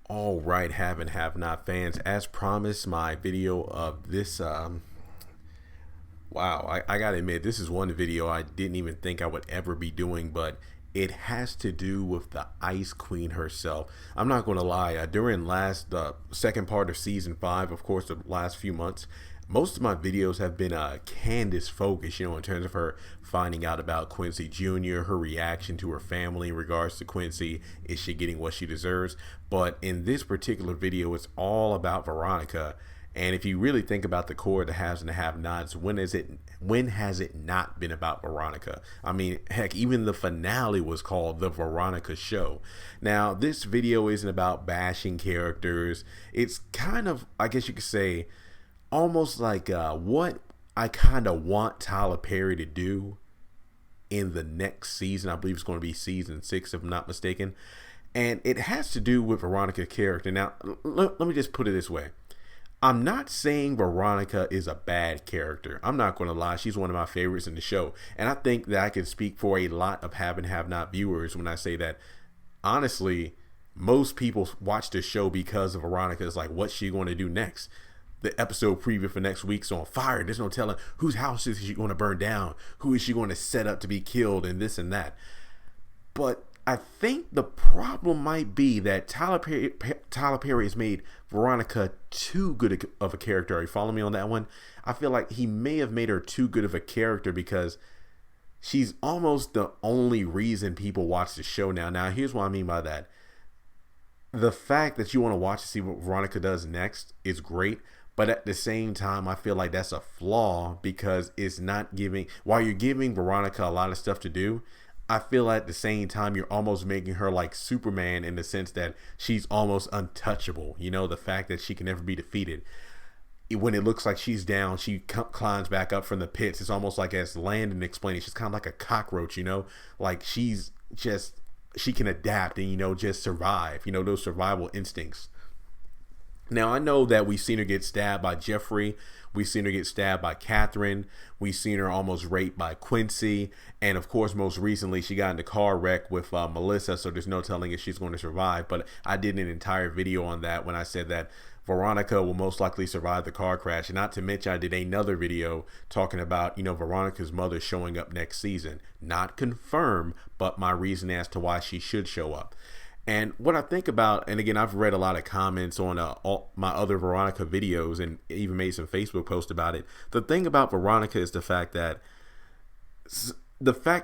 All right, have and have not fans. As promised, my video of this. Wow, I gotta admit, this is one video I didn't even think I would ever be doing, but it has to do with the Ice Queen herself. I'm not gonna lie. During the second part of season 5, of course, the last few months, most of my videos have been Candace focused, in terms of her finding out about Quincy Jr., her reaction to her family in regards to Quincy. Is she getting what she deserves? But in this particular video, it's all about Veronica. And if you really think about the core of the haves and the have-nots, when has it not been about Veronica? I mean, heck, even the finale was called The Veronica Show. Now, this video isn't about bashing characters. It's kind of, I guess you could say, almost like what I kind of want Tyler Perry to do in the next season. I believe it's going to be season 6, if I'm not mistaken. And it has to do with Veronica's character. Now, let me just put it this way. I'm not saying Veronica is a bad character. I'm not going to lie. She's one of my favorites in the show. And I think that I can speak for a lot of have and have not viewers when I say that, honestly, most people watch the show because of Veronica. It's like, what's she going to do next? The episode preview for next week's on fire. There's no telling whose house is she going to burn down. Who is she going to set up to be killed, and this and that. But I think the problem might be that Tyler Perry has made Veronica too good of a character. Are you following me on that one? I feel like he may have made her too good of a character because she's almost the only reason people watch the show now. Now, here's what I mean by that. The fact that you want to watch to see what Veronica does next is great. But at the same time, I feel like that's a flaw because it's not giving, while you're giving Veronica a lot of stuff to do, I feel like at the same time, you're almost making her like Superman in the sense that she's almost untouchable. The fact that she can never be defeated. When it looks like she's down, she climbs back up from the pits. It's almost like, as Landon explained, she's kind of like a cockroach, like she can adapt and, just survive, those survival instincts. Now, I know that we've seen her get stabbed by Jeffrey. We've seen her get stabbed by Catherine. We've seen her almost raped by Quincy. And of course, most recently, she got in a car wreck with Melissa. So there's no telling if she's going to survive. But I did an entire video on that when I said that Veronica will most likely survive the car crash. And not to mention, I did another video talking about, Veronica's mother showing up next season. Not confirmed, but my reason as to why she should show up. And what I think about, and again, I've read a lot of comments on all my other Veronica videos and even made some Facebook posts about it. The thing about Veronica is the fact that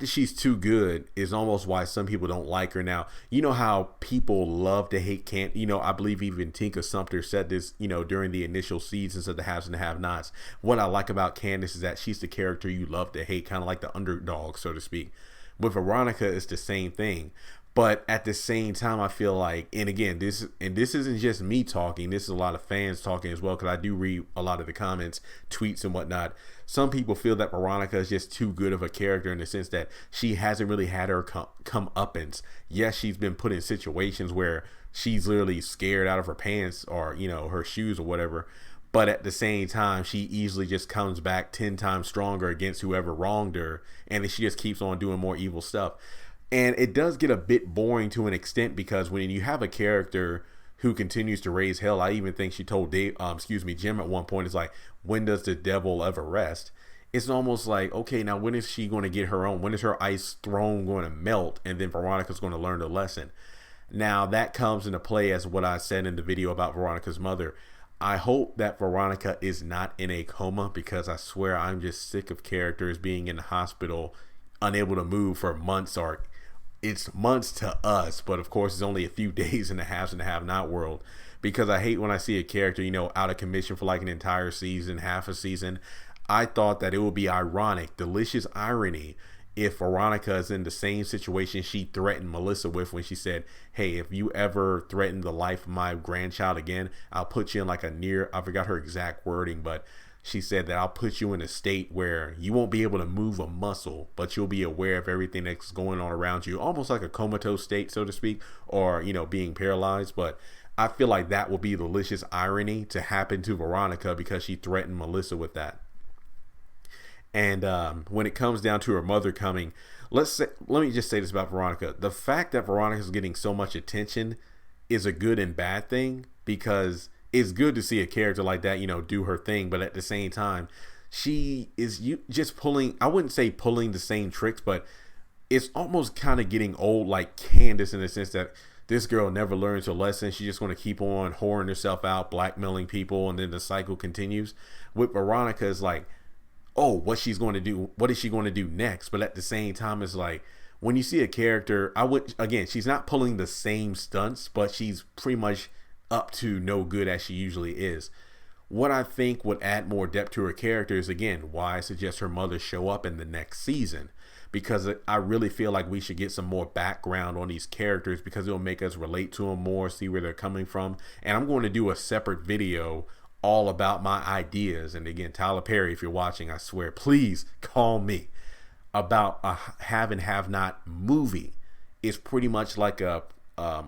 she's too good is almost why some people don't like her. Now, you know how people love to hate I believe even Tinka Sumter said this, during the initial seasons of the Haves and the Have-Nots. What I like about Candace is that she's the character you love to hate, kind of like the underdog, so to speak. With Veronica, it's the same thing. But at the same time, I feel like, and again, this isn't just me talking. This is a lot of fans talking as well, because I do read a lot of the comments, tweets, and whatnot. Some people feel that Veronica is just too good of a character in the sense that she hasn't really had her comeuppance. Yes, she's been put in situations where she's literally scared out of her pants or, her shoes or whatever. But at the same time, she easily just comes back 10 times stronger against whoever wronged her. And then she just keeps on doing more evil stuff. And it does get a bit boring to an extent because when you have a character who continues to raise hell, I even think she told Jim at one point, it's like, when does the devil ever rest? It's almost like, okay, now when is she going to get her own? When is her ice throne going to melt? And then Veronica's going to learn the lesson. Now that comes into play as what I said in the video about Veronica's mother. I hope that Veronica is not in a coma because I swear I'm just sick of characters being in the hospital, unable to move for months, or it's months to us, but of course it's only a few days in the haves and the have-not world, because I hate when I see a character, out of commission for like an entire season, half a season. I thought that it would be ironic, delicious irony, if Veronica is in the same situation she threatened Melissa with when she said, hey, if you ever threaten the life of my grandchild again, I'll put you in like I forgot her exact wording, but she said that I'll put you in a state where you won't be able to move a muscle, but you'll be aware of everything that's going on around you, almost like a comatose state, so to speak, or, being paralyzed. But I feel like that will be delicious irony to happen to Veronica because she threatened Melissa with that. And when it comes down to her mother coming, let me just say this about Veronica. The fact that Veronica is getting so much attention is a good and bad thing, because it's good to see a character like that, do her thing. But at the same time, she is just pulling, I wouldn't say pulling the same tricks, but it's almost kind of getting old, like Candace, in the sense that this girl never learns her lesson. She's just going to keep on whoring herself out, blackmailing people, and then the cycle continues. With Veronica, it's like, oh, what she's going to do, what is she going to do next? But at the same time, it's like, when you see a character, she's not pulling the same stunts, but she's pretty much up to no good as she usually is. What I think would add more depth to her character is, again, why I suggest her mother show up in the next season, because I really feel like we should get some more background on these characters, because it'll make us relate to them more, see where they're coming from. And I'm going to do a separate video all about my ideas. And again, Tyler Perry, if you're watching, I swear, please call me, about a have and have not movie. It's pretty much like a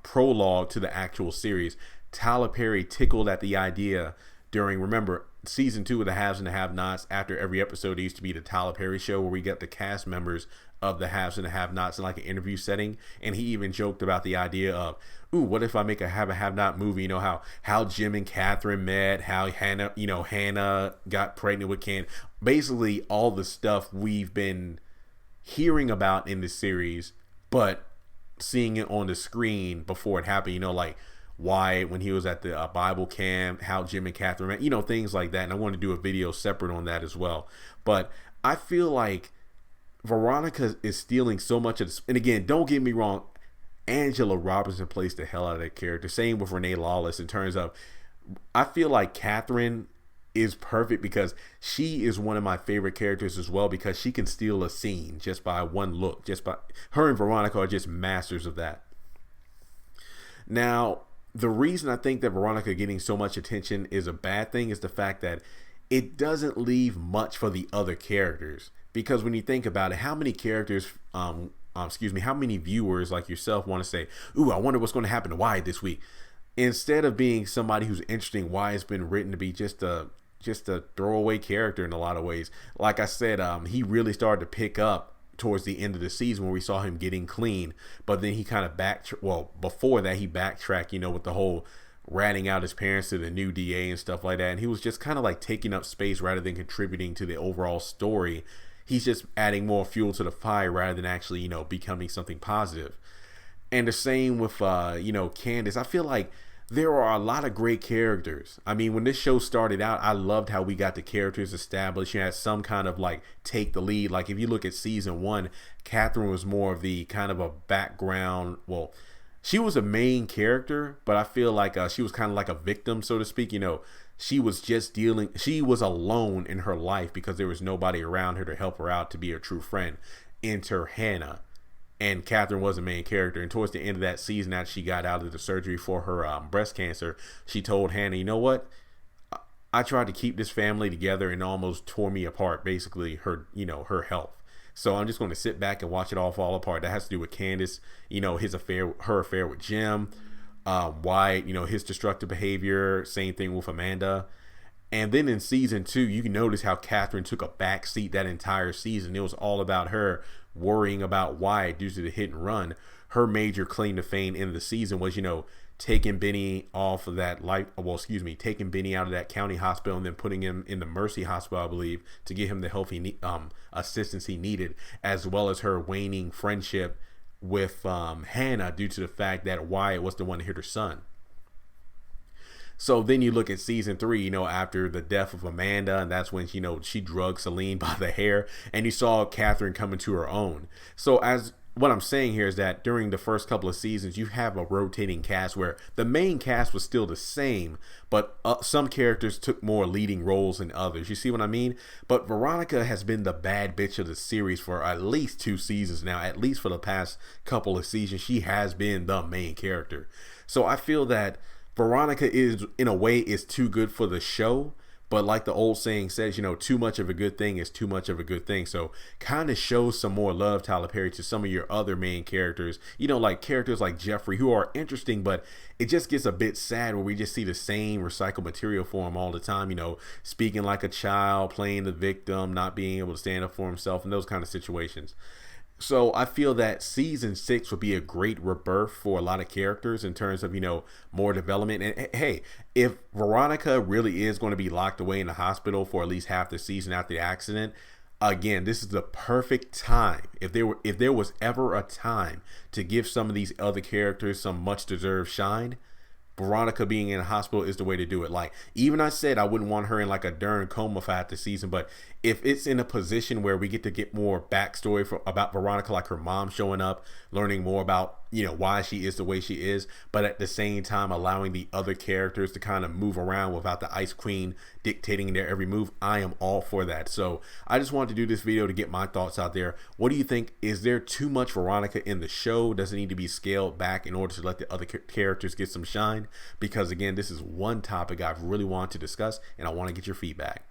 prologue to the actual series. Tyler Perry tickled at the idea during, remember, season 2 of the Haves and the Have-Nots. After every episode, it used to be the Tyler Perry show, where we got the cast members of the Haves and the Have-Nots in like an interview setting. And he even joked about the idea of, ooh, what if I make a have and have not movie? How Jim and Catherine met, how Hannah got pregnant with Ken. Basically all the stuff we've been hearing about in the series, but seeing it on the screen before it happened, like Wyatt when he was at the Bible camp, how Jim and Catherine met, things like that. And I want to do a video separate on that as well. But I feel like Veronica is stealing so much of this. And again, don't get me wrong, Angela Robertson plays the hell out of that character. Same with Renee Lawless in terms of, I feel like Catherine is perfect, because she is one of my favorite characters as well, because she can steal a scene just by one look. Just by her and Veronica are just masters of that. Now, the reason I think that Veronica getting so much attention is a bad thing is the fact that it doesn't leave much for the other characters. Because when you think about it, how many characters, how many viewers like yourself want to say, ooh, I wonder what's going to happen to Wyatt this week? Instead of being somebody who's interesting, Wyatt's been written to be just a throwaway character in a lot of ways. Like I said, he really started to pick up towards the end of the season, where we saw him getting clean, but then he kind of before that he backtracked, with the whole ratting out his parents to the new DA and stuff like that. And he was just kind of like taking up space rather than contributing to the overall story. He's just adding more fuel to the fire rather than actually, becoming something positive. And the same with, Candace. I feel like there are a lot of great characters. I mean, when this show started out, I loved how we got the characters established. You had some kind of like take the lead. Like if you look at season 1, Catherine was more of the kind of a background. Well, she was a main character, but I feel like she was kind of like a victim, so to speak. She was she was alone in her life because there was nobody around her to help her out, to be a true friend. Enter Hannah. And Catherine was a main character. And towards the end of that season, after she got out of the surgery for her breast cancer, she told Hannah, you know what? I tried to keep this family together and almost tore me apart, basically her health. So I'm just going to sit back and watch it all fall apart. That has to do with Candace, her affair with Jim, Wyatt, his destructive behavior. Same thing with Amanda. And then in season 2, you can notice how Catherine took a back seat that entire season. It was all about her worrying about Wyatt due to the hit and run. Her major claim to fame in the season was, taking Benny off of that taking Benny out of that county hospital and then putting him in the Mercy Hospital, I believe, to get him the healthy assistance he needed, as well as her waning friendship with Hannah due to the fact that Wyatt was the one that hit her son. So then you look at season 3, after the death of Amanda, and that's when, she drugged Celine by the hair, and you saw Catherine coming to her own. So as what I'm saying here is that during the first couple of seasons, you have a rotating cast where the main cast was still the same, but some characters took more leading roles than others. You see what I mean? But Veronica has been the bad bitch of the series for at least 2 seasons now. At least for the past couple of seasons, she has been the main character. So I feel that Veronica is, in a way, is too good for the show, but like the old saying says, too much of a good thing is too much of a good thing. So kind of show some more love, Tyler Perry, to some of your other main characters, like characters like Jeffrey, who are interesting, but it just gets a bit sad where we just see the same recycled material for him all the time, speaking like a child, playing the victim, not being able to stand up for himself, and those kind of situations. So I feel that season 6 would be a great rebirth for a lot of characters in terms of, more development. And hey, if Veronica really is going to be locked away in the hospital for at least half the season after the accident, again, this is the perfect time. If there was ever a time to give some of these other characters some much deserved shine, Veronica being in a hospital is the way to do it. Like, even I said I wouldn't want her in like a darn coma for half the season, but if it's in a position where we get more backstory about Veronica, like her mom showing up, learning more about why she is the way she is, but at the same time allowing the other characters to kind of move around without the Ice Queen dictating their every move, I am all for that. So I just wanted to do this video to get my thoughts out there. What do you think? Is there too much Veronica in the show? Does it need to be scaled back in order to let the other characters get some shine? Because again, this is one topic I've really wanted to discuss, and I want to get your feedback.